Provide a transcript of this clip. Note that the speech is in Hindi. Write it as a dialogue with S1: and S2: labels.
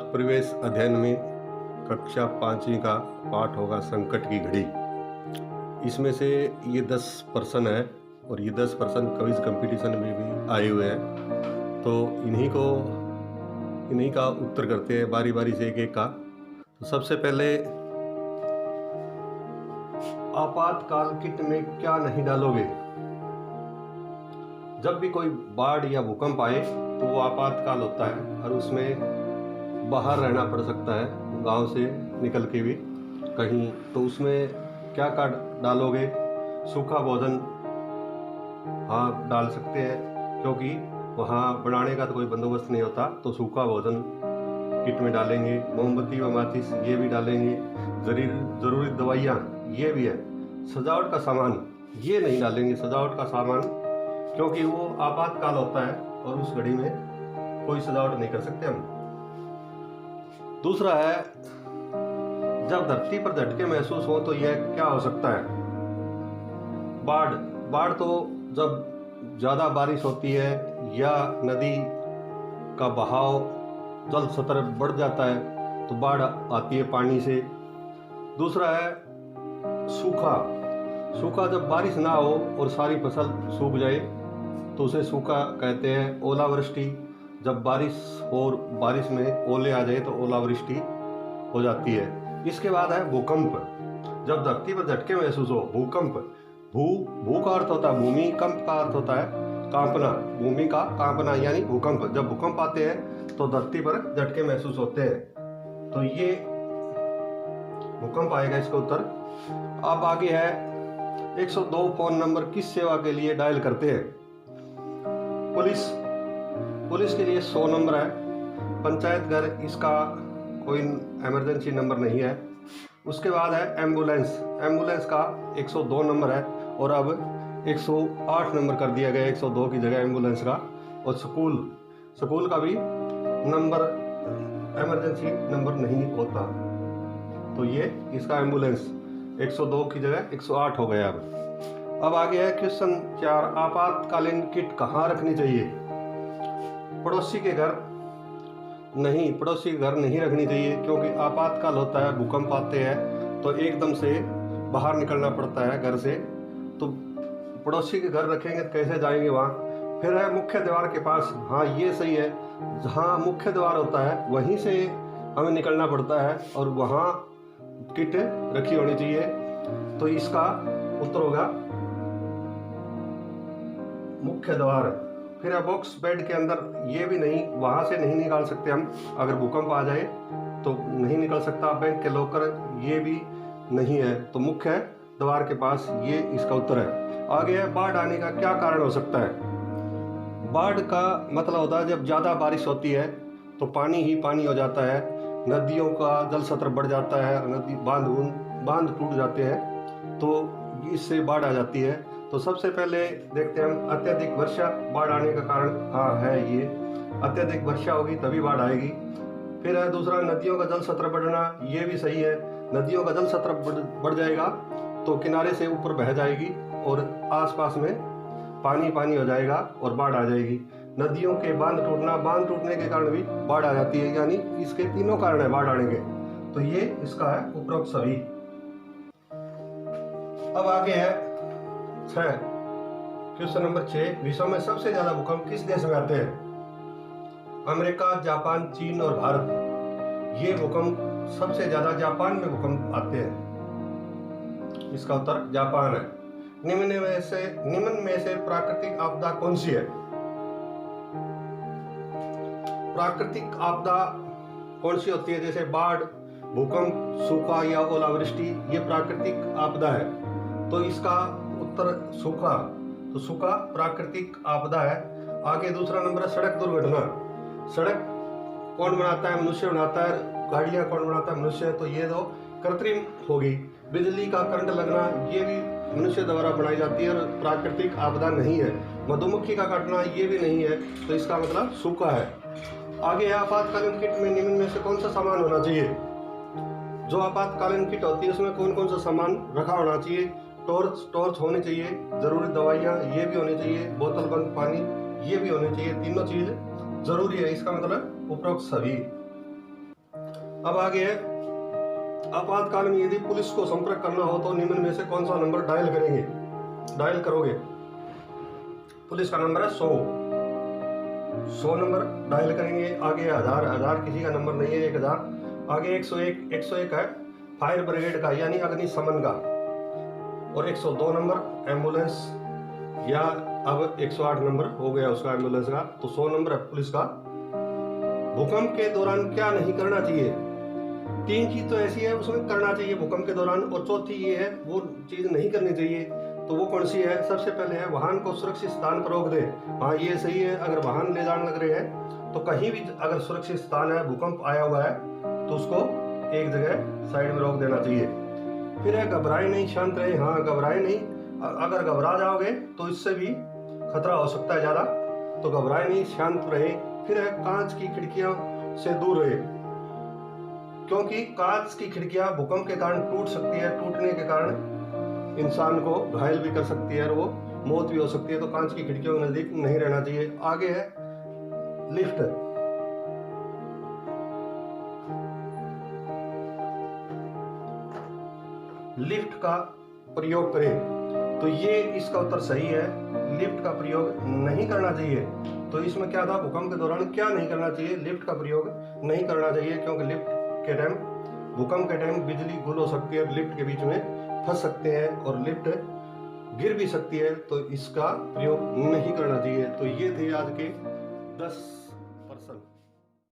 S1: प्रवेश अध्ययन में कक्षा 5वीं का पाठ होगा संकट की घड़ी। इसमें से ये 10 प्रश्न है और ये 10 प्रश्न क्विज कंपटीशन में भी आए हुए हैं। तो इन्हीं का उत्तर करते हैं बारी बारी से एक एक का। तो सबसे पहले, आपातकाल किट में क्या नहीं डालोगे? जब भी कोई बाढ़ या भूकंप आए तो वो आपातकाल होता है और उसमें बाहर रहना पड़ सकता है, गांव से निकल के भी कहीं। तो उसमें क्या क्या डालोगे? सूखा भोजन हाँ डाल सकते हैं, क्योंकि वहाँ बनाने का तो कोई बंदोबस्त नहीं होता। तो सूखा भोजन किट में डालेंगे। मोमबत्ती व माचिस ये भी डालेंगे। ज़रूरी दवाइयाँ ये भी है। सजावट का सामान ये नहीं डालेंगे, सजावट का सामान, क्योंकि वो आपातकाल होता है और उस घड़ी में कोई सजावट नहीं कर सकते हम। दूसरा है, जब धरती पर झटके महसूस हो तो यह क्या हो सकता है? बाढ़ तो जब ज़्यादा बारिश होती है या नदी का बहाव जल स्तर बढ़ जाता है तो बाढ़ आती है पानी से। दूसरा है सूखा जब बारिश ना हो और सारी फसल सूख जाए तो उसे सूखा कहते हैं। ओलावृष्टि, जब बारिश और बारिश में ओले आ जाए तो ओलावृष्टि हो जाती है। इसके बाद है भूकंप। जब धरती पर झटके महसूस हो, भूकंप, भू का अर्थ होता है भूमि, कंप का अर्थ होता है कांपना, भूमि का कांपना यानी भूकंप। जब भूकंप आते हैं तो धरती पर झटके महसूस होते हैं। तो ये भूकंप आएगा इसका उत्तर। अब आगे है, 102 फोन नंबर किस सेवा के लिए डायल करते हैं? पुलिस के लिए 100 नंबर है। पंचायत घर, इसका कोई इमरजेंसी नंबर नहीं है। उसके बाद है एम्बुलेंस का 102 नंबर है और अब 108 नंबर कर दिया गया 102 की जगह एम्बुलेंस का। और स्कूल का भी नंबर इमरजेंसी नंबर नहीं होता। तो ये इसका एम्बुलेंस 102 की जगह 108 हो गया। अब आगे है क्वेश्चन 4, आपातकालीन किट कहाँ रखनी चाहिए? पड़ोसी के घर नहीं रखनी चाहिए, क्योंकि आपातकाल होता है, भूकंप आते हैं तो एकदम से बाहर निकलना पड़ता है घर से। तो पड़ोसी के घर रखेंगे तो कैसे जाएंगे वहाँ? फिर है मुख्य द्वार के पास, हाँ ये सही है, जहाँ मुख्य द्वार होता है वहीं से हमें निकलना पड़ता है और वहाँ किट रखी होनी चाहिए। तो इसका उत्तर होगा मुख्य द्वार। फिर है बॉक्स बेड के अंदर, ये भी नहीं, वहां से नहीं निकाल सकते हम, अगर भूकंप आ जाए तो नहीं निकल सकता। बैंक के लॉकर ये भी नहीं है, तो मुख्य द्वार के पास, ये इसका उत्तर है। आगे है, बाढ़ आने का क्या कारण हो सकता है? बाढ़ का मतलब होता है जब ज्यादा बारिश होती है तो पानी ही पानी हो जाता है, नदियों का जल स्तर बढ़ जाता है, नदी बांध टूट जाते हैं, तो इससे बाढ़ आ जाती है। तो सबसे पहले देखते हैं हम, अत्यधिक वर्षा बाढ़ आने का कारण हाँ है ये, अत्यधिक वर्षा होगी तभी बाढ़ आएगी। फिर है दूसरा, नदियों का जल स्तर बढ़ना, ये भी सही है, नदियों का जल स्तर बढ़ जाएगा तो किनारे से ऊपर बह जाएगी और आसपास में पानी हो जाएगा और बाढ़ आ जाएगी। नदियों के बांध टूटने के कारण भी बाढ़ आ जाती है, यानी इसके तीनों कारण है बाढ़ आने के। तो ये इसका है उपरोक्त सभी। अब आगे है 6, क्वेश्चन नंबर 6, विश्व में सबसे ज्यादा भूकंप किस देश में आते हैं? अमेरिका, जापान, चीन और भारत। ये भूकंप सबसे ज्यादा जापान में भूकंप आते हैं। इसका उत्तर जापान है। निम्न में से प्राकृतिक आपदा कौन सी है? प्राकृतिक आपदा कौन सी होती है? जैसे बाढ़, भूकंप, सूखा या ओलावृष्टि, ये प्राकृतिक आपदा है। तो इसका उत्तर सूखा, तो सूखा प्राकृतिक आपदा है। आगे दूसरा नंबर है सड़क दुर्घटना। सड़क कौन बनाता है? मनुष्य बनाता है। गाड़ियां कौन बनाता है? मनुष्य। तो ये दो कृत्रिम होगी। बिजली का करंट लगना, ये भी मनुष्य द्वारा बनाई जाती है और प्राकृतिक आपदा नहीं है। मधुमक्खी का काटना, ये भी नहीं है, तो इसका मतलब सूखा है। आगे है, आपातकालीन किट में निम्न में से कौन सा सामान होना चाहिए? जो आपातकालीन किट होती है उसमें कौन कौन सा सामान रखा होना चाहिए? टॉर्च होनी चाहिए, जरूरी दवाइयाँ ये भी होनी चाहिए, बोतल बंद पानी ये भी होनी चाहिए। तीनों चीज जरूरी है, इसका मतलब उपरोक्त सभी। अब आगे है, आपातकाल में यदि पुलिस को संपर्क करना हो तो निम्न में से कौन सा नंबर डायल करोगे। पुलिस का नंबर है 100 नंबर डायल करेंगे। आगे 1000 किसी का नंबर नहीं है, 1000। आगे 101 है फायर ब्रिगेड का यानी अग्निशमन का। और 102 नंबर एम्बुलेंस या अब 108 नंबर हो गया उसका एम्बुलेंस का। तो 100 नंबर है पुलिस का। भूकंप के दौरान क्या नहीं करना चाहिए, 3 चीज तो ऐसी है उसमें करना चाहिए भूकंप के दौरान, और चौथी ये है वो चीज नहीं करनी चाहिए। तो वो कौन सी है? सबसे पहले है वाहन को सुरक्षित स्थान पर रोक दे। हाँ ये सही है, अगर वाहन ले जाने लग रहे हैं तो कहीं भी अगर सुरक्षित स्थान है, भूकंप आया हुआ है तो उसको एक जगह साइड में रोक देना चाहिए। फिर है घबराए नहीं शांत रहे। हाँ घबराए नहीं, अगर घबरा जाओगे तो इससे भी खतरा हो सकता है ज्यादा, तो घबराए नहीं शांत रहे। फिर है कांच की खिड़कियां से दूर रहे, क्योंकि कांच की खिड़कियां भूकंप के कारण टूट सकती है, टूटने के कारण इंसान को घायल भी कर सकती है और वो मौत भी हो सकती है। तो कांच की खिड़कियों के नजदीक नहीं रहना चाहिए। आगे है लिफ्ट। लिफ्ट का प्रयोग करें, तो ये इसका उत्तर सही है, लिफ्ट का प्रयोग नहीं करना चाहिए। तो इसमें क्या था, भूकंप के दौरान क्या नहीं करना चाहिए, लिफ्ट का प्रयोग नहीं करना चाहिए, क्योंकि लिफ्ट के टाइम, भूकंप के टाइम बिजली गुल हो सकती है, लिफ्ट के बीच में फंस सकते हैं और लिफ्ट गिर भी सकती है, तो इसका प्रयोग नहीं करना चाहिए। तो ये थे आज के 10